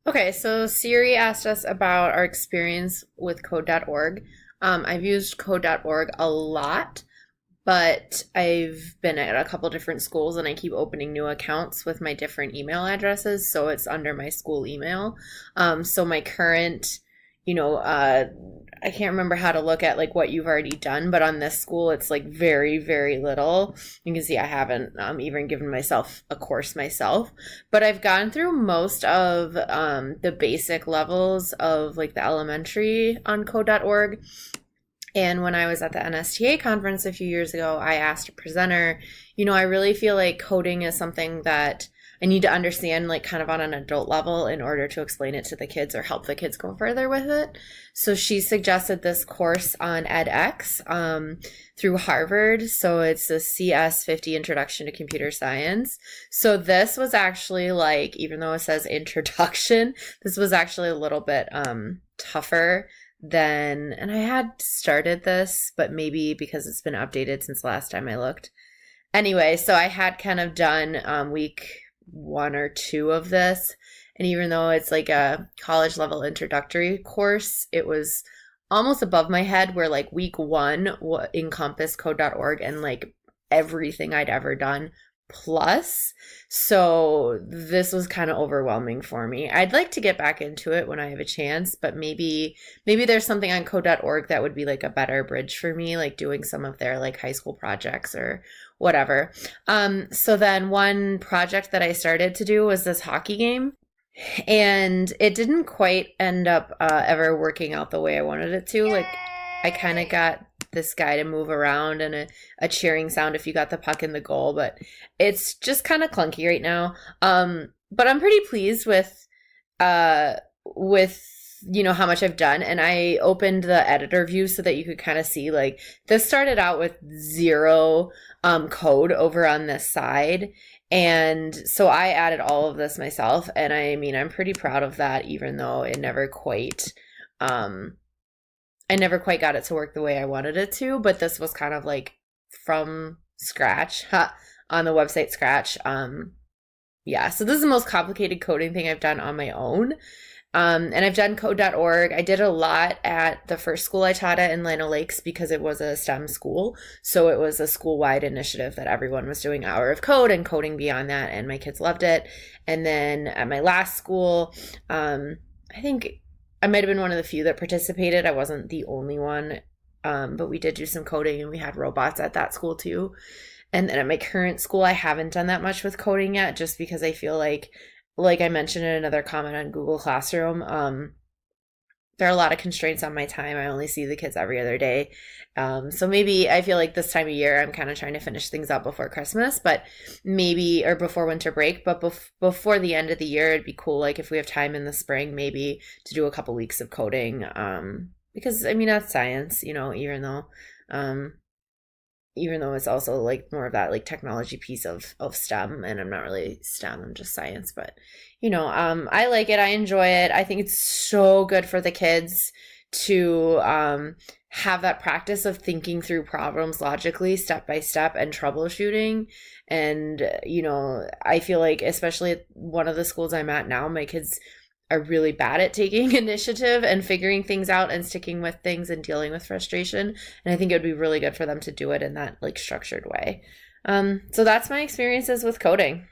Okay, so Siri asked us about our experience with code.org. I've used code.org a lot, but I've been at a couple different schools and I keep opening new accounts with my different email addresses, so it's under my school email. So my current, you know, uh, I can't remember how to look at like what you've already done, but on this school, it's like very, very little. You can see I haven't even given myself a course myself, but I've gone through most of the basic levels of like the elementary on code.org. And when I was at the NSTA conference a few years ago, I asked a presenter, I really feel like coding is something that I need to understand, like kind of on an adult level, in order to explain it to the kids or help the kids go further with it. So she suggested this course on edX through Harvard. So it's the CS50 Introduction to Computer Science. So this was actually like, even though it says introduction, this was actually a little bit tougher then, and I had started this, but maybe because it's been updated since last time I looked. Anyway, so I had kind of done week one or two of this, and even though it's like a college level introductory course, it was almost above my head where like week one encompassed code.org and like everything I'd ever done plus. So this was kind of overwhelming for me. I'd like to get back into it when I have a chance, but maybe there's something on code.org that would be like a better bridge for me, like doing some of their like high school projects or whatever. So then one project that I started to do was this hockey game, and it didn't quite end up ever working out the way I wanted it to. Like I kind of got this guy to move around and a cheering sound if you got the puck in the goal, but it's just kind of clunky right now. But I'm pretty pleased with how much I've done, and I opened the editor view so that you could kind of see like this started out with zero code over on this side. And so I added all of this myself, and I mean I'm pretty proud of that, even though I never quite got it to work the way I wanted it to, but this was kind of like from scratch on the website Scratch. Yeah, so this is the most complicated coding thing I've done on my own. And I've done code.org. I did a lot at the first school I taught at in Lino Lakes because it was a STEM school. So it was a school-wide initiative that everyone was doing Hour of Code and coding beyond that, and my kids loved it. And then at my last school, I think I might have been one of the few that participated. I wasn't the only one, but we did do some coding, and we had robots at that school too. And then at my current school, I haven't done that much with coding yet, just because I feel like I mentioned in another comment on Google Classroom, there are a lot of constraints on my time. I only see the kids every other day. So maybe I feel like this time of year, I'm kind of trying to finish things up before Christmas, but maybe, or before winter break, but before the end of the year, it'd be cool. Like if we have time in the spring, maybe to do a couple weeks of coding. Because I mean, that's science, um, even though it's also like more of that like technology piece of STEM, and I'm not really STEM, I'm just science, but I like it. I enjoy it. I think it's so good for the kids to have that practice of thinking through problems logically, step by step, and troubleshooting. And, I feel like, especially at one of the schools I'm at now, my kids are really bad at taking initiative and figuring things out and sticking with things and dealing with frustration. And I think it would be really good for them to do it in that like structured way. So that's my experiences with coding.